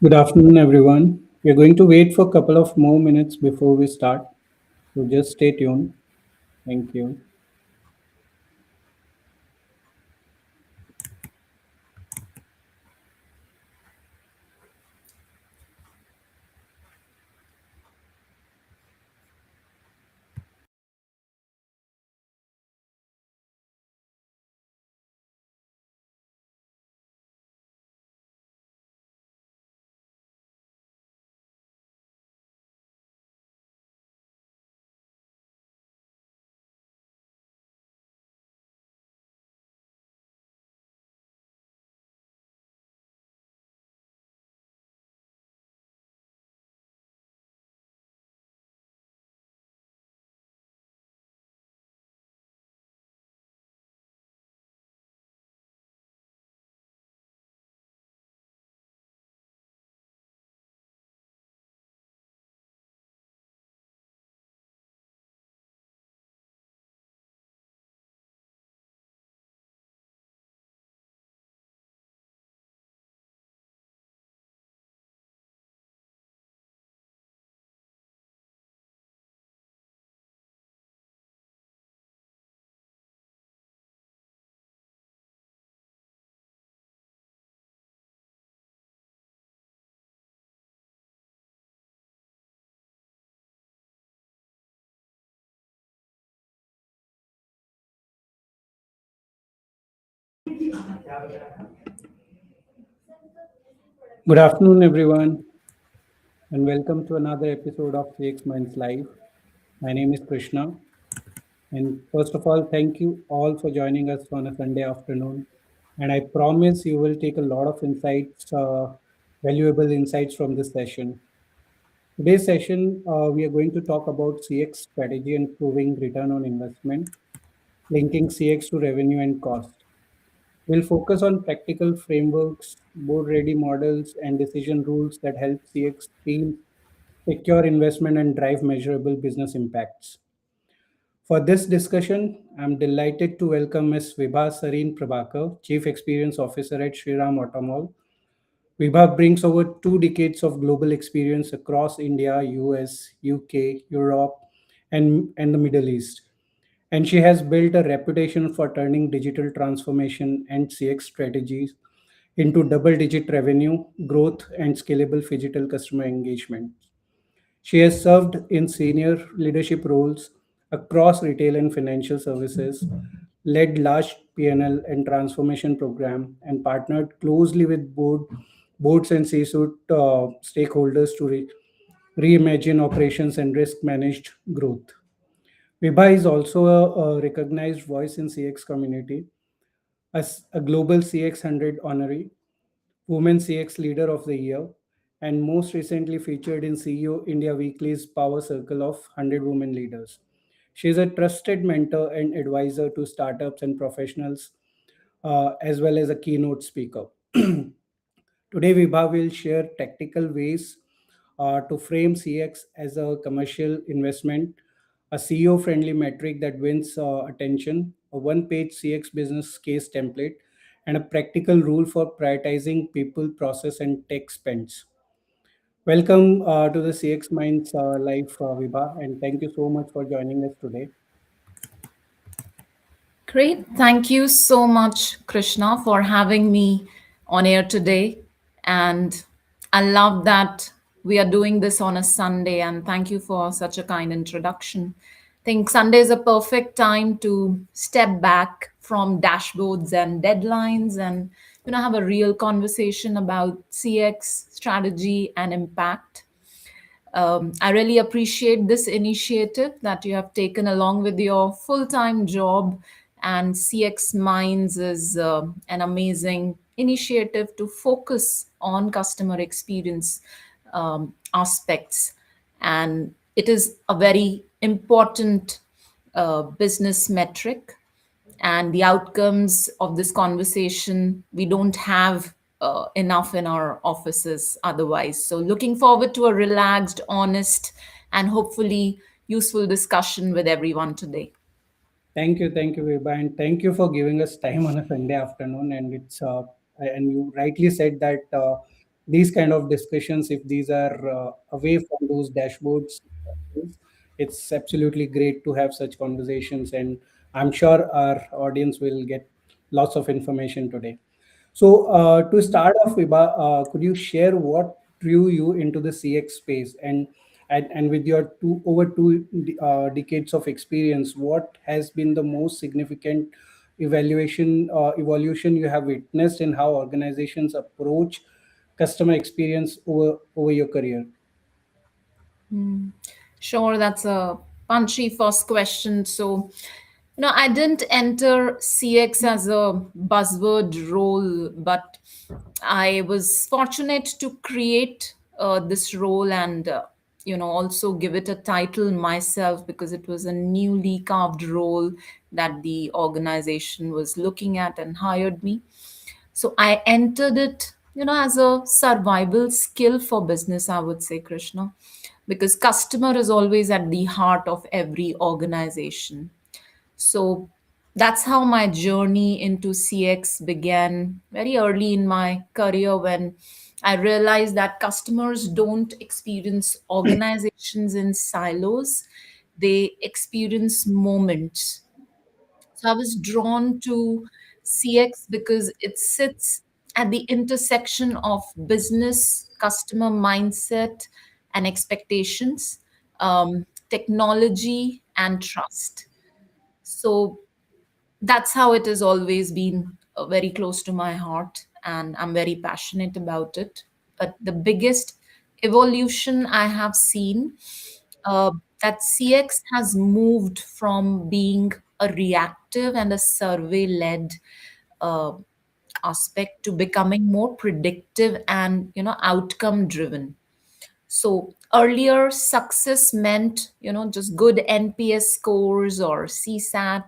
Good afternoon, everyone. We're going to wait for a couple of more minutes before we start, so just stay tuned. Thank you. Good afternoon, everyone, and welcome to another episode of CX Minds Live. My name is Krishna, and first of all, thank you all for joining us on a Sunday afternoon. And I promise you will take a lot of insights, valuable insights from this session. Today's session, we are going to talk about CX strategy and proving return on investment, linking CX to revenue and cost. We'll focus on practical frameworks, board ready models, and decision rules that help CX teams secure investment and drive measurable business impacts. For this discussion, I'm delighted to welcome Ms. Vibha Sareen Prabhakar, Chief Experience Officer at Shriram Automall. Vibha brings over 2 decades of global experience across India, US, UK, Europe, and the Middle East. And she has built a reputation for turning digital transformation and CX strategies into double digit revenue, growth, and scalable phygital customer engagement. She has served in senior leadership roles across retail and financial services, led large P&L and transformation program, and partnered closely with boards and C-suite stakeholders to reimagine operations and risk managed growth. Vibha is also a recognized voice in CX community as a global CX 100 honoree, Women CX Leader of the Year, and most recently featured in CEO India Weekly's Power Circle of 100 Women Leaders. She is a trusted mentor and advisor to startups and professionals, as well as a keynote speaker. Today, Vibha will share tactical ways to frame CX as a commercial investment, a CEO friendly metric that wins attention, a one page CX business case template, and a practical rule for prioritizing people, process, and tech spends. Welcome to the CX Minds Live, Vibha, and thank you so much for joining us today. Great. Thank you so much, Krishna, for having me on air today. And I love that we are doing this on a Sunday. And thank you for such a kind introduction. I think Sunday is a perfect time to step back from dashboards and deadlines and have a real conversation about CX strategy and impact. I really appreciate this initiative that you have taken along with your full time job. And CX Minds is an amazing initiative to focus on customer experience aspects. And it is a very important business metric, and the outcomes of this conversation we don't have enough in our offices otherwise. So looking forward to a relaxed, honest, and hopefully useful discussion with everyone today. Thank you, Vibha, and thank you for giving us time on a Sunday afternoon. And you rightly said that. these kind of discussions, if these are away from those dashboards, it's absolutely great to have such conversations, and I'm sure our audience will get lots of information today. So, to start off, Viba, could you share what drew you into the CX space, and with your over two decades of experience, what has been the most significant evolution you have witnessed in how organizations approach customer experience over your career? Sure, that's a punchy first question. So, I didn't enter CX as a buzzword role, but I was fortunate to create this role and, also give it a title myself because it was a newly carved role that the organization was looking at and hired me. So I entered it, as a survival skill for business, I would say, Krishna, because customer is always at the heart of every organization. So that's how my journey into CX began very early in my career when I realized that customers don't experience organizations in silos, they experience moments. So I was drawn to CX because it sits at the intersection of business, customer mindset, and expectations, technology, and trust. So that's how it has always been very close to my heart, and I'm very passionate about it. But the biggest evolution I have seen, uh, that CX has moved from being a reactive and a survey led uh, aspect to becoming more predictive and outcome driven. So earlier success meant just good NPS scores or CSAT,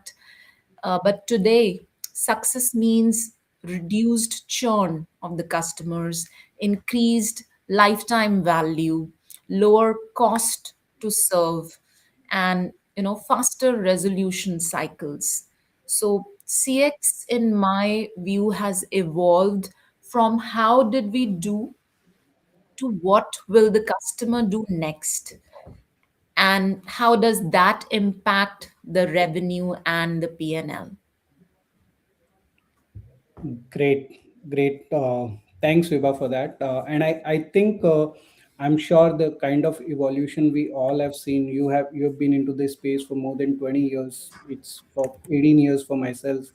but today, success means reduced churn of the customers, increased lifetime value, lower cost to serve, and faster resolution cycles. So CX, in my view, has evolved from how did we do to what will the customer do next, and how does that impact the revenue and the P&L. Great, great. Thanks, Vibha, for that. And I think I'm sure the kind of evolution we all have seen. You have been into this space for more than 20 years. It's for 18 years for myself.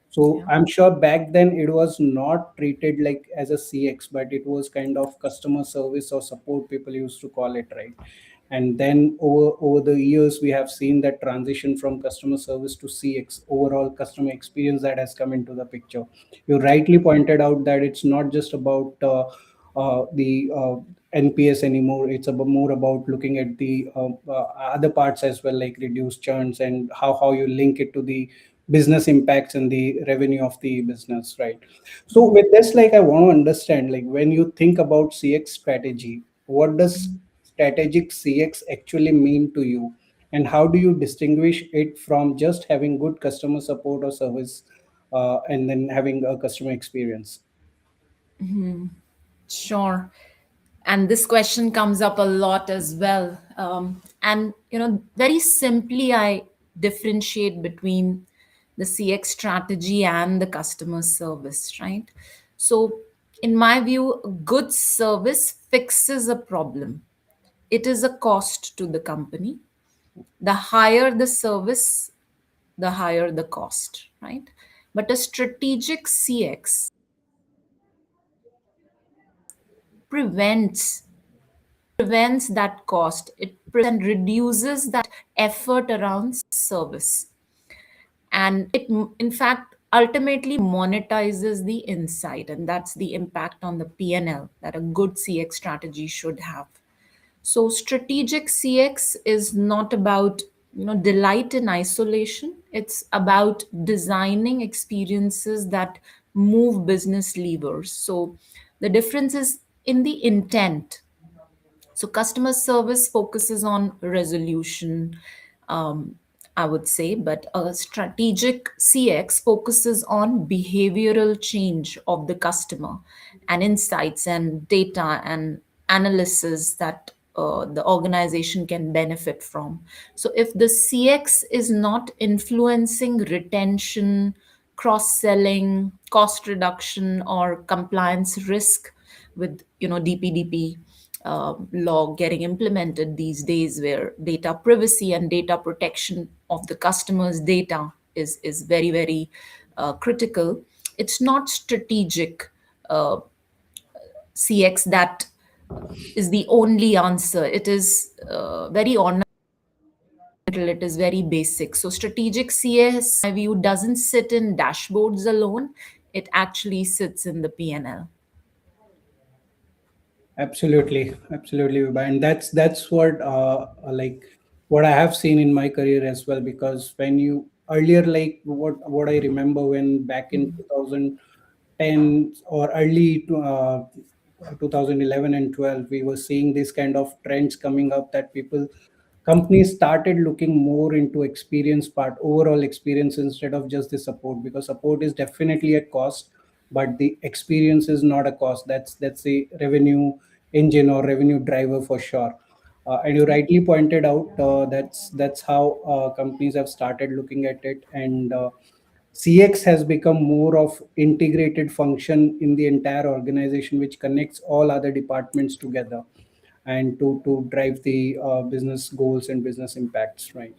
So Yeah. I'm sure back then it was not treated like as a CX, but it was kind of customer service or support, people used to call it, right? And then over the years we have seen that transition from customer service to CX, overall customer experience, that has come into the picture. You rightly pointed out that it's not just about the NPS anymore. It's about more about looking at the other parts as well, like reduced churns and how you link it to the business impacts and the revenue of the business, right? So with this, like, I want to understand, like, when you think about CX strategy, what does strategic CX actually mean to you, and how do you distinguish it from just having good customer support or service, and then having a customer experience? Sure. And this question comes up a lot as well. And, very simply, I differentiate between the CX strategy and the customer service, right? So, in my view, good service fixes a problem, it is a cost to the company. The higher the service, the higher the cost, right? But a strategic CX prevents prevents that cost, it and reduces that effort around service, and it in fact ultimately monetizes the insight, and that's the impact on the P&L that a good CX strategy should have. So strategic CX is not about delight in isolation, it's about designing experiences that move business levers. So the difference is in the intent. So customer service focuses on resolution, I would say, but a strategic CX focuses on behavioral change of the customer and insights and data and analysis that the organization can benefit from. So, if the CX is not influencing retention, cross selling, cost reduction, or compliance risk with DPDP law getting implemented these days, where data privacy and data protection of the customer's data is very very critical. It's not strategic CX that is the only answer. It is very ornamental, it is very basic. So strategic CS, my view, doesn't sit in dashboards alone, it actually sits in the PNL. Absolutely, absolutely, Vibha. And that's what like what I have seen in my career as well. Because when you earlier, like what I remember when back in 2010 or early 2011 and 12, we were seeing this kind of trends coming up that companies started looking more into experience part, overall experience, instead of just the support, because support is definitely a cost, but the experience is not a cost. That's the revenue engine or revenue driver for sure. And you rightly pointed out, that's how companies have started looking at it. And CX has become more of integrated function in the entire organization, which connects all other departments together and to drive the business goals and business impacts, right?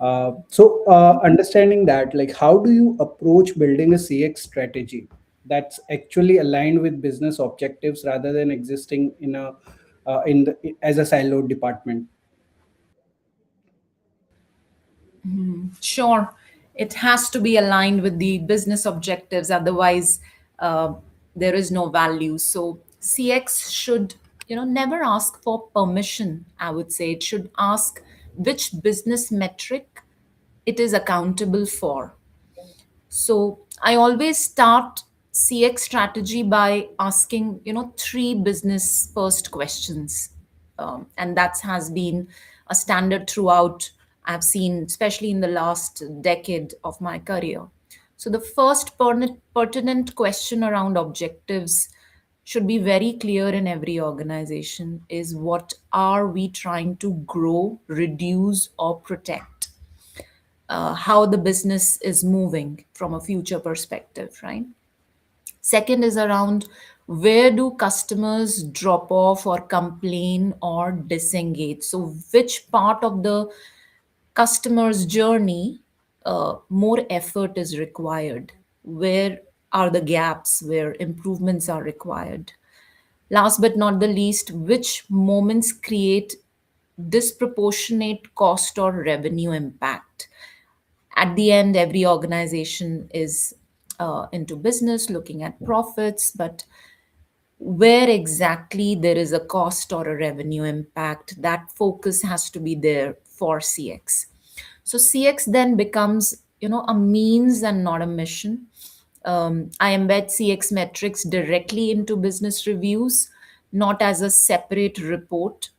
Understanding that, like, how do you approach building a CX strategy that's actually aligned with business objectives rather than existing in the as a siloed department? Sure, it has to be aligned with the business objectives, otherwise, uh, there is no value. So, CX should, never ask for permission, I would say. It should ask which business metric it is accountable for. So I always start CX strategy by asking, three business first questions. And that has been a standard throughout, I've seen, especially in the last decade of my career. So the first pertinent question around objectives should be very clear in every organization is, what are we trying to grow, reduce, or protect? How the business is moving from a future perspective, right? Second is around, where do customers drop off or complain or disengage? So, which part of the customer's journey more effort is required? Where are the gaps where improvements are required? Last but not the least, which moments create disproportionate cost or revenue impact? At the end, every organization is into business looking at profits, but where exactly there is a cost or a revenue impact, that focus has to be there for CX. So CX then becomes, a means and not a mission. I embed CX metrics directly into business reviews, not as a separate report,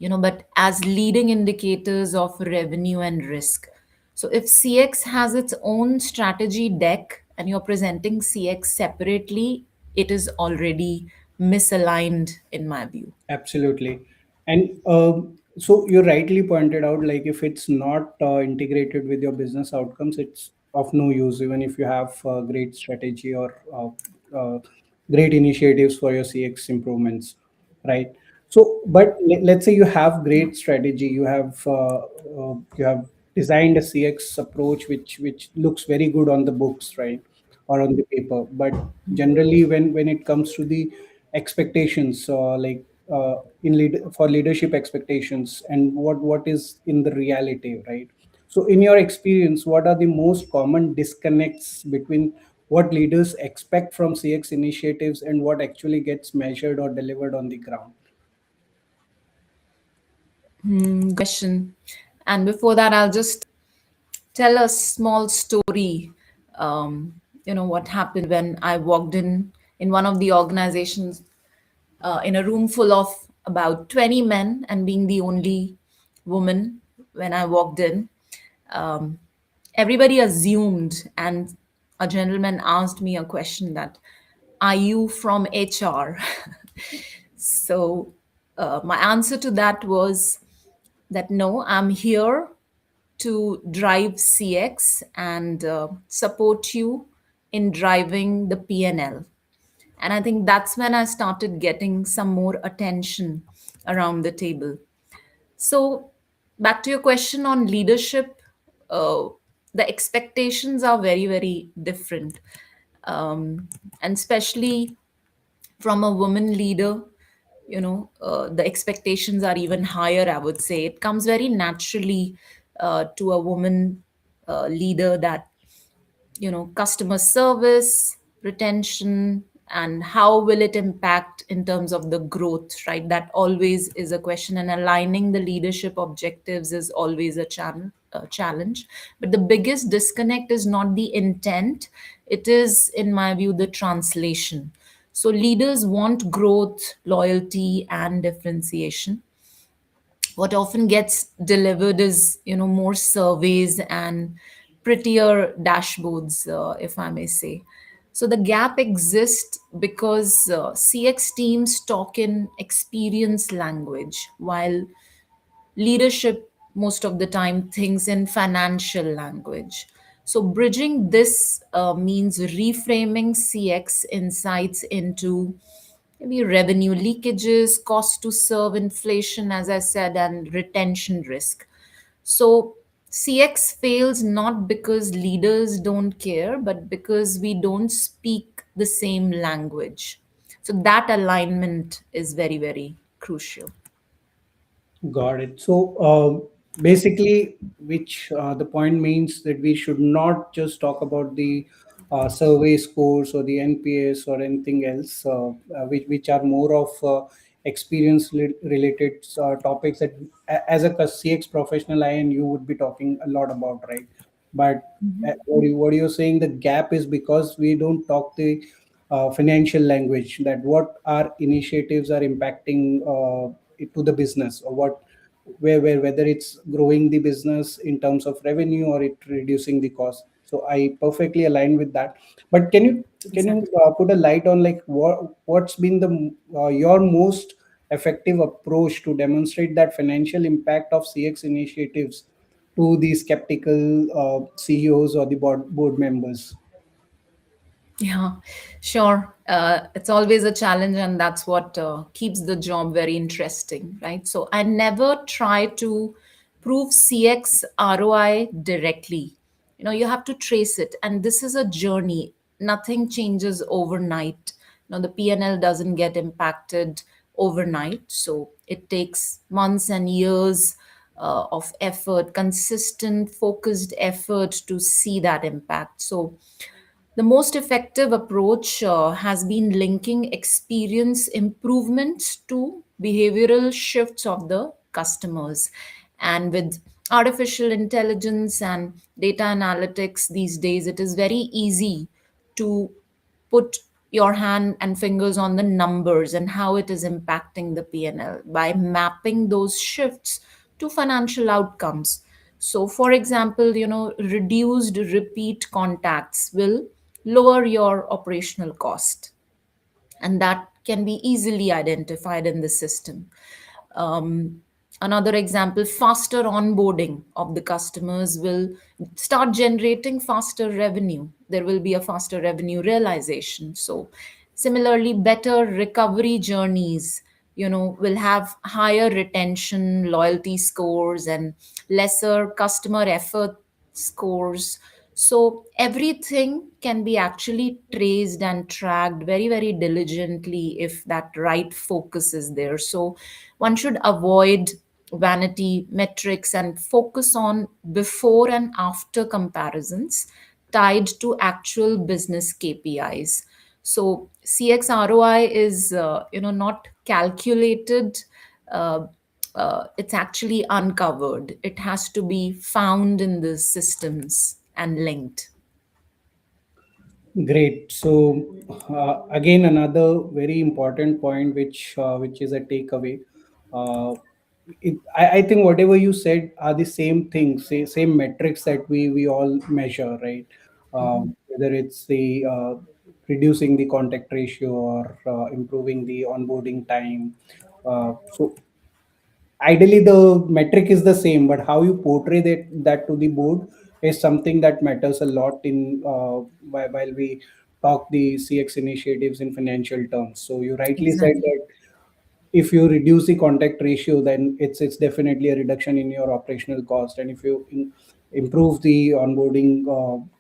but as leading indicators of revenue and risk. So if CX has its own strategy deck and you're presenting CX separately, it is already misaligned in my view. Absolutely. And so you rightly pointed out, like, if it's not integrated with your business outcomes, it's of no use, even if you have great strategy or great initiatives for your CX improvements, right? So, but let's say you have great strategy, you have designed a CX approach which looks very good on the books, right, or on the paper. But generally, when it comes to the expectations, for leadership expectations, and what is in the reality, right? So in your experience, what are the most common disconnects between what leaders expect from CX initiatives and what actually gets measured or delivered on the ground? Question. And before that, I'll just tell a small story. What happened when I walked in one of the organizations, in a room full of about 20 men, and being the only woman when I walked in. um, everybody assumed, and a gentleman asked me a question that, are you from HR? So my answer to that was that no, I'm here to drive CX and support you in driving the PNL. And I think that's when I started getting some more attention around the table. So, back to your question on leadership, uh, the expectations are very, very different. Um, and especially from a woman leader, the expectations are even higher, I would say. It comes very naturally to a woman leader that customer service, retention, and how will it impact in terms of the growth, right? That always is a question, and aligning the leadership objectives is always a challenge. But the biggest disconnect is not the intent, it is, in my view, the translation. So leaders want growth, loyalty, and differentiation. What often gets delivered is more surveys and prettier dashboards, if I may say. So the gap exists because CX teams talk in experience language, while leadership most of the time thinks in financial language. So bridging this means reframing CX insights into maybe revenue leakages, cost to serve inflation, as I said, and retention risk. So CX fails not because leaders don't care, but because we don't speak the same language. So that alignment is very, very crucial. Got it. So basically, which the point means that we should not just talk about the survey scores or the NPS or anything else, which are more of experience related topics that, as a CX professional, I and you would be talking a lot about, right? But what you're saying, the gap is because we don't talk the financial language, that what our initiatives are impacting to the business, or what, where whether it's growing the business in terms of revenue or it reducing the cost. So I perfectly align with that. But can you Exactly. put a light on, like, what's been the your most effective approach to demonstrate that financial impact of CX initiatives to the skeptical CEOs or the board members? Yeah, sure. It's always a challenge, and that's what keeps the job very interesting, right? So I never try to prove CX ROI directly. You have to trace it, and this is a journey. Nothing changes overnight. The PNL doesn't get impacted overnight, so it takes months and years of effort, consistent, focused effort to see that impact. So the most effective approach has been linking experience improvements to behavioral shifts of the customers. And with artificial intelligence and data analytics these days, it is very easy to put your hand and fingers on the numbers and how it is impacting the P&L by mapping those shifts to financial outcomes. So for example, reduced repeat contacts will lower your operational cost, and that can be easily identified in the system. um, Another example, faster onboarding of the customers will start generating faster revenue. There will be a faster revenue realization. So similarly, better recovery journeys will have higher retention, loyalty scores, and lesser customer effort scores. So everything can be actually traced and tracked very, very diligently if that right focus is there. So one should avoid vanity metrics and focus on before and after comparisons tied to actual business KPIs. So CX ROI is not calculated. Uh, it's actually uncovered. It has to be found in the systems and linked. Great. So again, another very important point, which is a takeaway. I think whatever you said are the same things, same metrics that we all measure, right? Whether it's the reducing the contact ratio or improving the onboarding time. So ideally the metric is the same, but how you portray that to the board is something that matters a lot in while we talk the CX initiatives in financial terms. So you rightly said Exactly. that if you reduce the contact ratio, then it's definitely a reduction in your operational cost, and if you improve the onboarding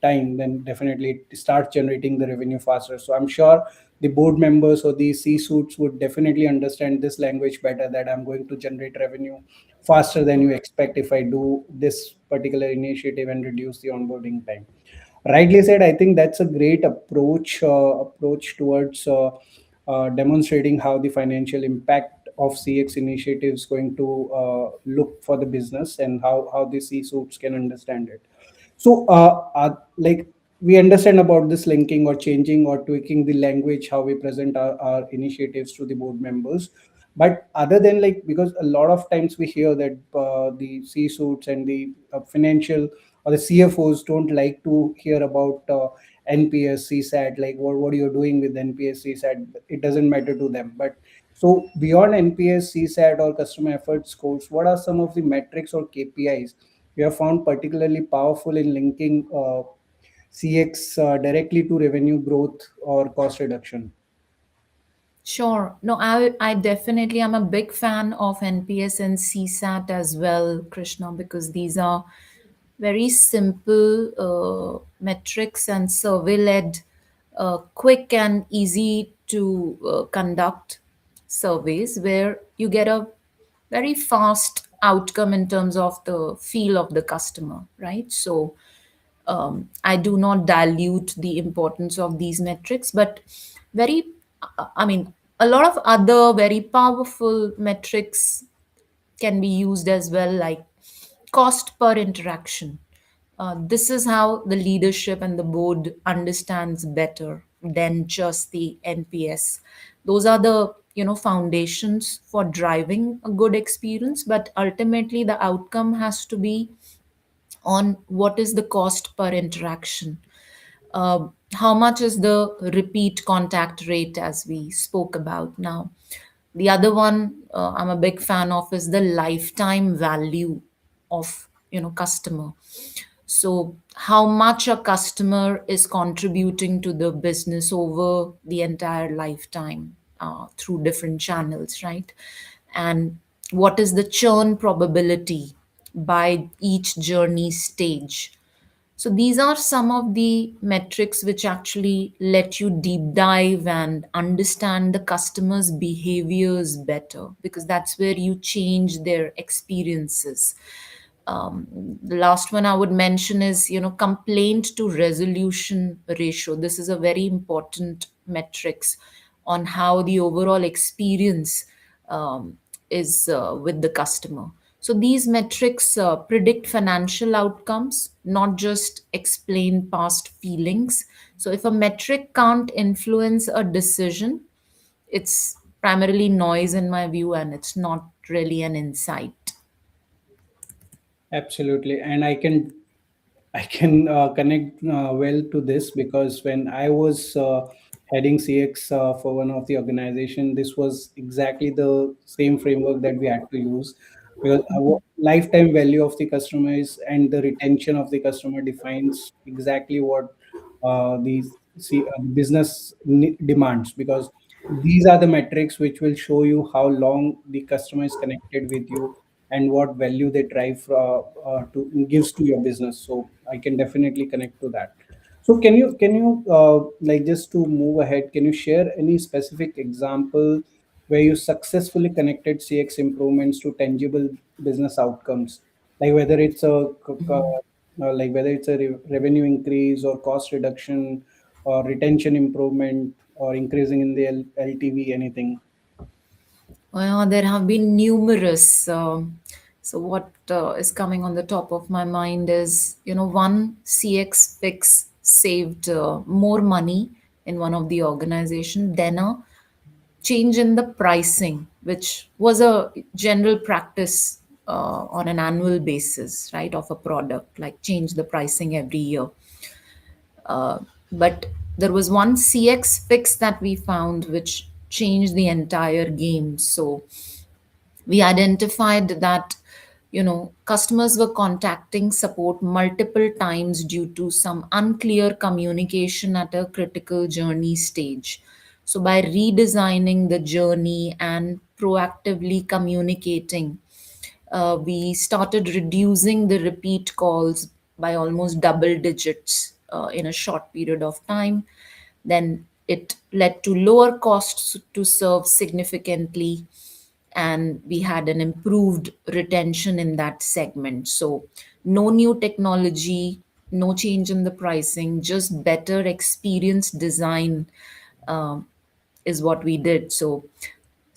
time, then definitely it starts generating the revenue faster. So I'm sure the board members or the C suits would definitely understand this language better, that I'm going to generate revenue faster than you expect if I do this particular initiative and reduce the onboarding time. Rightly said. I think that's a great approach towards demonstrating how the financial impact of CX initiatives is going to look for the business, and how the C suits can understand it. So, like, we understand about this linking or changing or tweaking the language, how we present our initiatives to the board members. But other than, like, because a lot of times we hear that the C suits and the financial or the CFOs don't like to hear about NPS, CSAT, like what you're doing with NPS, CSAT. It doesn't matter to them. But so beyond NPS, CSAT, or customer effort scores, what are some of the metrics or KPIs we have found particularly powerful in linking CX directly to revenue growth or cost reduction? Sure. No, I definitely am a big fan of NPS and CSAT as well, Krishna, because these are very simple metrics and survey led, quick and easy to conduct surveys where you get a very fast outcome in terms of the feel of the customer, right? So I do not dilute the importance of these metrics, but very, I mean, a lot of other very powerful metrics can be used as well, like cost per interaction. This is how the leadership and the board understands better than just the NPS. Those are the foundations for driving a good experience, but ultimately the outcome has to be on what is the cost per interaction. How much is the repeat contact rate, as we spoke about now? The other one I'm a big fan of is the lifetime value of customer. So how much a customer is contributing to the business over the entire lifetime through different channels, right? And what is the churn probability by each journey stage? So these are some of the metrics which actually let you deep dive and understand the customer's behaviors better, because that's where you change their experiences. The last one I would mention is, complaint to resolution ratio. This is a very important metrics on how the overall experience is with the customer. So these metrics predict financial outcomes, not just explain past feelings. So if a metric can't influence a decision, it's primarily noise in my view, and it's not really an insight. Absolutely, and I can connect well to this, because when I was heading CX for one of the organization, this was exactly the same framework that we had to use, because our lifetime value of the customer is, and the retention of the customer defines exactly what business demands, because these are the metrics which will show you how long the customer is connected with you and what value they drive to gives to your business. So I can definitely connect to that. So can you like, just to move ahead, can you share any specific example where you successfully connected CX improvements to tangible business outcomes, like whether it's like whether it's a revenue increase or cost reduction or retention improvement or increasing in the LTV, anything? Well, there have been numerous. So, what is coming on the top of my mind is, one CX fix saved more money in one of the organization than a change in the pricing, which was a general practice on an annual basis, right, of a product, like change the pricing every year. But there was one CX fix that we found which changed the entire game. So we identified that customers were contacting support multiple times due to some unclear communication at a critical journey stage. So by redesigning the journey and proactively communicating, we started reducing the repeat calls by almost double digits in a short period of time. Then it led to lower costs to serve significantly, and we had an improved retention in that segment. So, no new technology, no change in the pricing, just better experience design uh, is what we did. So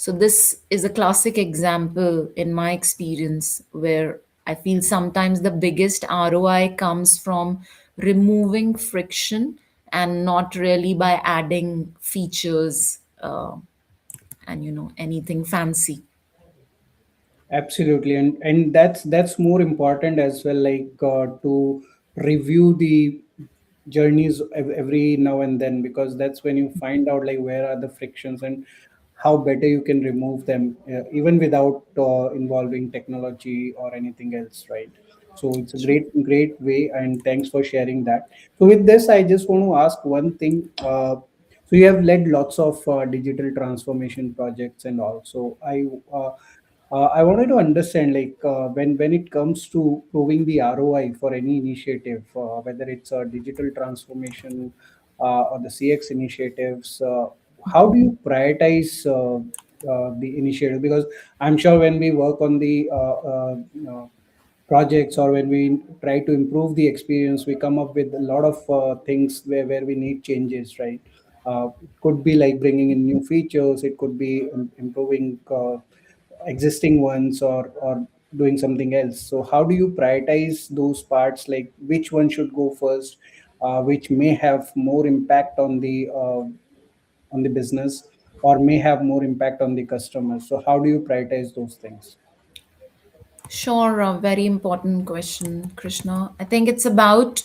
this is a classic example in my experience where I feel sometimes the biggest ROI comes from removing friction and not really by adding features and anything fancy. Absolutely, and that's more important as well. Like to review the journeys every now and then, because that's when you find out like where are the frictions and how better you can remove them, even without involving technology or anything else, right? So it's a great way, and thanks for sharing that. So with this, I just want to ask one thing. So you have led lots of digital transformation projects, and also I wanted to understand, like, when it comes to proving the ROI for any initiative, whether it's a digital transformation or the CX initiatives, how do you prioritize the initiative? Because I'm sure when we work on the projects, or when we try to improve the experience, we come up with a lot of things where we need changes, right? It could be like bringing in new features, it could be improving existing ones, or doing something else. So how do you prioritize those parts, like which one should go first, which may have more impact on the business, or may have more impact on the customers? So how do you prioritize those things? Sure, a very important question, Krishna. I think it's about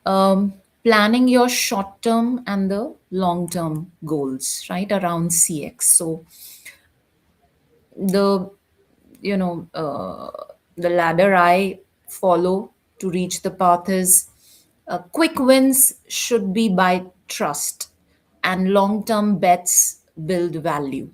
planning your short term and the long term goals, right, around CX. So the you know the ladder I follow to reach the path is quick wins should be by trust, and long term bets build value.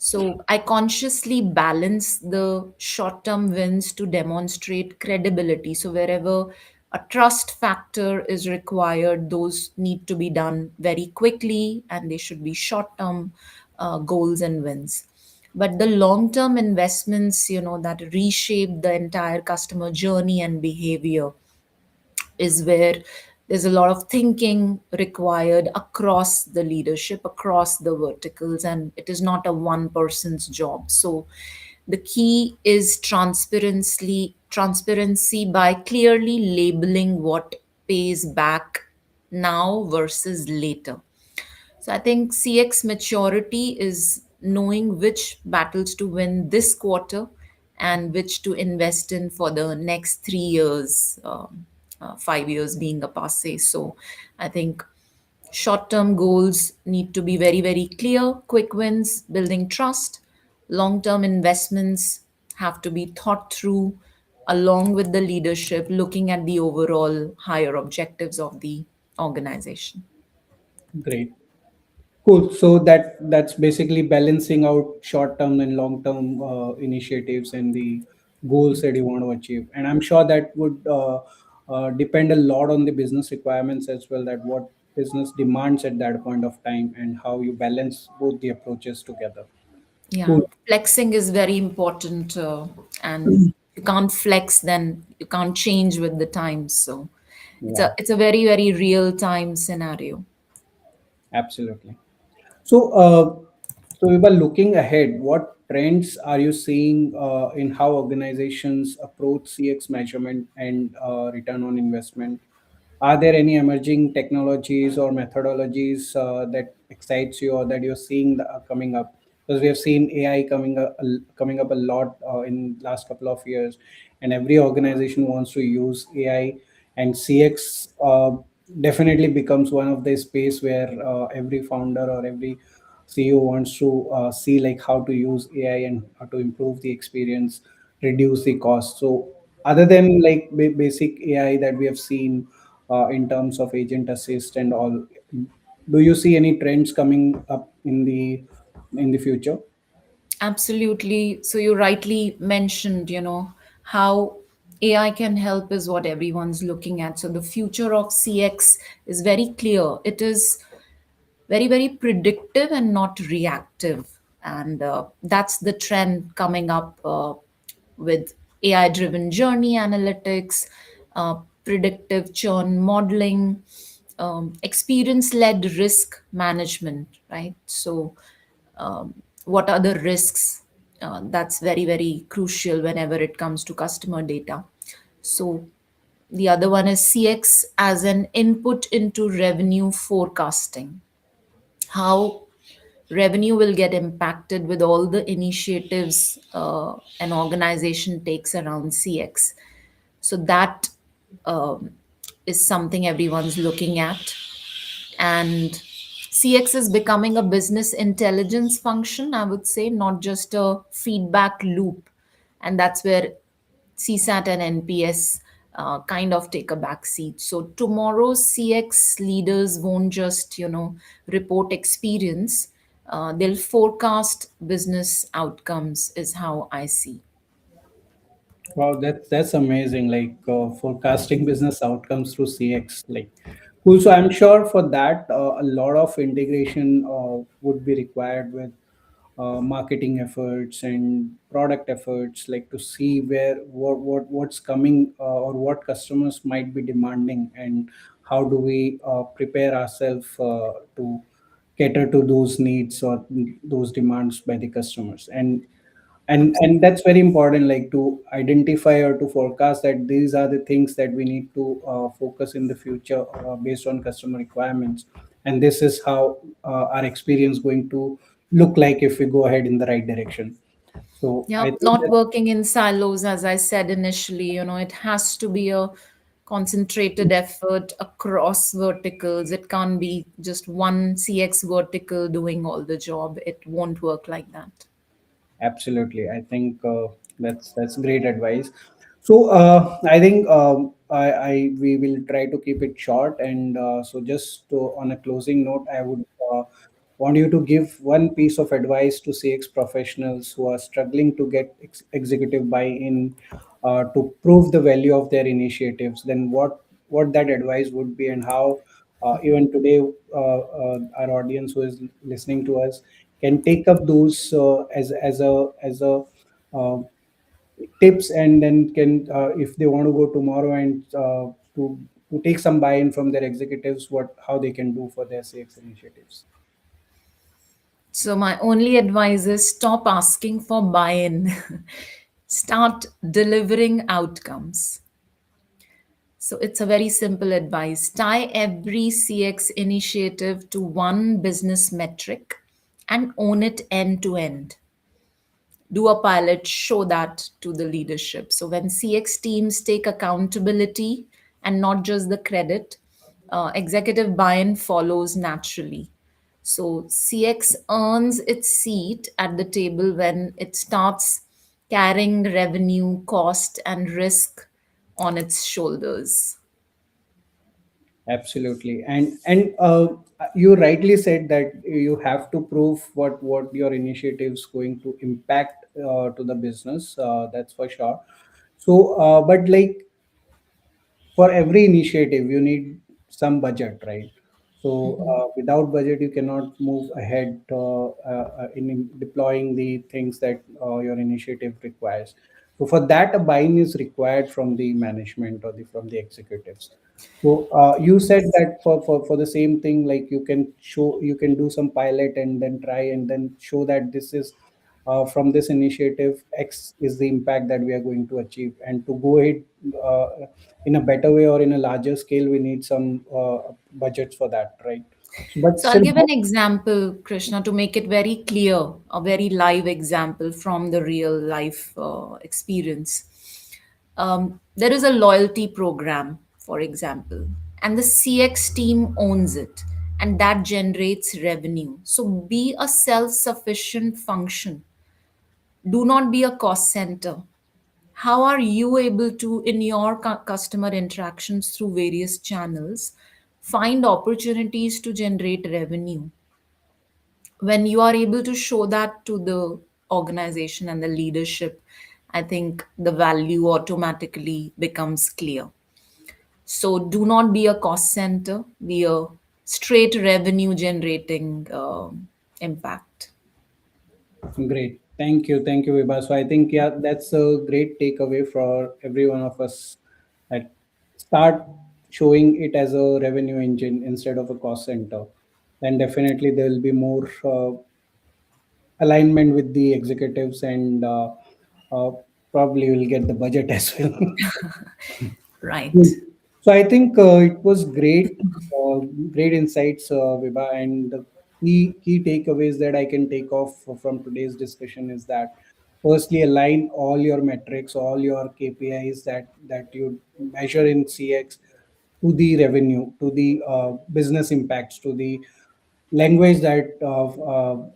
So I consciously balance the short term wins to demonstrate credibility. So wherever a trust factor is required, those need to be done very quickly, and they should be short term goals and wins. But the long term investments, that reshape the entire customer journey and behavior, is where there's a lot of thinking required across the leadership, across the verticals, and it is not a one person's job. So the key is transparency by clearly labeling what pays back now versus later. So I think CX maturity is knowing which battles to win this quarter and which to invest in for the next 3 years, 5 years being a passe. So I think short term goals need to be very, very clear, quick wins, building trust. Long term investments have to be thought through along with the leadership, looking at the overall higher objectives of the organization. Great. Cool. So that's basically balancing out short-term and long-term initiatives and the goals that you want to achieve. And I'm sure that would depend a lot on the business requirements as well, that what business demands at that point of time, and how you balance both the approaches together. Yeah, Cool. flexing is very important, and you can't flex, then you can't change with the times. So Yeah, it's a very, very real time scenario. absolutely. So, so we were looking ahead. What trends are you seeing in how organizations approach CX measurement and return on investment? Are there any emerging technologies or methodologies that excites you or that you're seeing coming up? Because we have seen AI coming up a lot in last couple of years, and every organization wants to use AI, and CX definitely becomes one of the space where every founder or every CEO wants to see like how to use AI and how to improve the experience, reduce the cost. So other than like basic AI that we have seen in terms of agent assist and all, do you see any trends coming up in the future? Absolutely. So you rightly mentioned, how AI can help is what everyone's looking at. So the future of CX is very clear. It is very, very predictive and not reactive. And that's the trend coming up with AI driven journey analytics, predictive churn modeling, experience led risk management, right? So, what are the risks? That's very, very crucial whenever it comes to customer data. So, the other one is CX as an input into revenue forecasting. How revenue will get impacted with all the initiatives an organization takes around CX. So that um, is something everyone's looking at. And CX is becoming a business intelligence function, I would say, not just a feedback loop. And that's where CSAT and NPS kind of take a back seat. So tomorrow's CX leaders won't just, report experience. They'll forecast business outcomes, is how I see. Wow, that's amazing. Like forecasting business outcomes through CX. Like, cool. So I'm sure for that a lot of integration would be required with marketing efforts and product efforts, like to see where what's coming or what customers might be demanding, and how do we prepare ourselves to cater to those needs or those demands by the customers. And that's very important, like to identify or to forecast that these are the things that we need to focus in the future based on customer requirements, and this is how our experience going to look like if we go ahead in the right direction. So Yeah, I think not that working in silos, as I said initially, it has to be a concentrated effort across verticals. It can't be just one CX vertical doing all the job. It won't work like that. absolutely, I think that's great advice. So I think I we will try to keep it short, and so just on a closing note, I would want you to give one piece of advice to CX professionals who are struggling to get executive buy-in to prove the value of their initiatives. Then what that advice would be, and how even today our audience who is listening to us can take up those as a uh, tips, and then can if they want to go tomorrow and to take some buy-in from their executives, what how they can do for their CX initiatives. So, my only advice is stop asking for buy in, start delivering outcomes. So, it's a very simple advice. Tie every CX initiative to one business metric and own it end to end. Do a pilot, show that to the leadership. So when CX teams take accountability and not just the credit, executive buy-in follows naturally. So CX earns its seat at the table when it starts carrying revenue, cost, and risk on its shoulders. Absolutely, and you rightly said that you have to prove what your initiatives going to impact to the business. That's for sure. So, but like for every initiative you need some budget, right? So without budget you cannot move ahead in deploying the things that your initiative requires. So for that a buy-in is required from the management or from the executives. So you said that for the same thing, like you can do some pilot and then try and then show that this is from this initiative X is the impact that we are going to achieve, and to go ahead uh, in a better way or in a larger scale we need some budgets for that, right? But So I'll still, give an example, Krishna, to make it very clear, a very live example from the real life experience. There is a loyalty program, for example, and the CX team owns it, and that generates revenue. So be a self sufficient function, do not be a cost center. How are you able to, in your customer interactions through various channels, find opportunities to generate revenue? When you are able to show that to the organization and the leadership, I think the value automatically becomes clear. So do not be a cost center, be a straight revenue generating impact. great. Thank you, Vibha. So I think yeah, that's a great takeaway for every one of us. That start showing it as a revenue engine instead of a cost center. Then definitely there will be more alignment with the executives, and uh, probably will get the budget as well. Right. So I think it was great, great insights, Vibha, and the key takeaways that I can take off from today's discussion is that firstly, align all your metrics, all your KPIs that you measure in CX to the revenue, to the business impacts, to the language that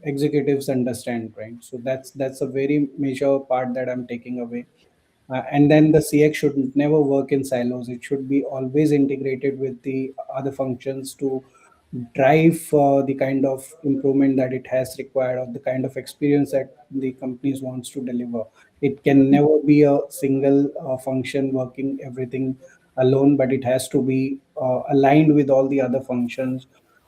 executives understand, right? So that's a very major part that I'm taking away. And then the CX should never work in silos. It should be always integrated with the other functions to drive the kind of improvement that it has required, or the kind of experience that the companies wants to deliver. It can never be a single function working everything alone, but it has to be aligned with all the other functions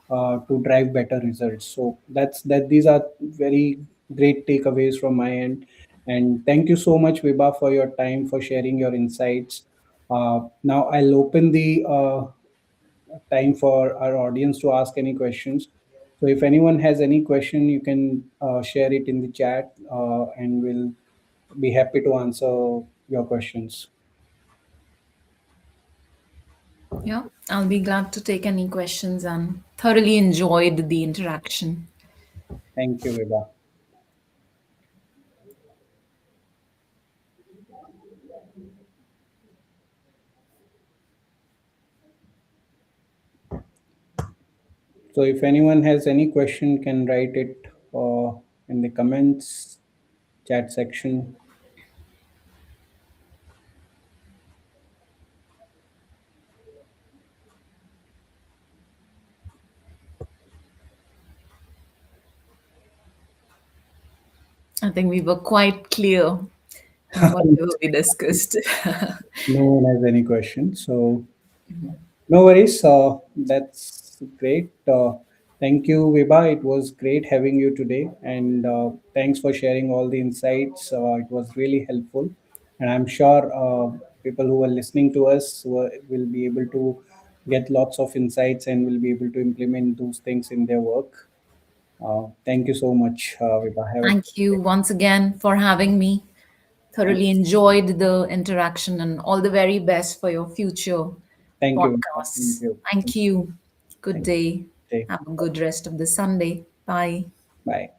to drive better results. So that. These are very great takeaways from my end. And thank you so much, Vibha, for your time, for sharing your insights. Now I'll open the time for our audience to ask any questions. So if anyone has any question, you can share it in the chat, and we'll be happy to answer your questions. Yeah, I'll be glad to take any questions and thoroughly enjoyed the interaction. Thank you, Vibha. So if anyone has any question, can write it in the comments chat section. I think we were quite clear in whatever we discussed. No one has any questions. So no worries. That's great. Thank you, Vibha. It was great having you today, and thanks for sharing all the insights. It was really helpful, and I'm sure people who are listening to us will be able to get lots of insights and will be able to implement those things in their work. Thank you so much, Vibha. Have a Thank you once again for having me. thank, Thoroughly enjoyed the interaction and all the very best for your future thank you, Vibha. Thank podcasts. you. Thank you. Good Thank you. day. Okay. Have a good rest of the Sunday. Bye. Bye.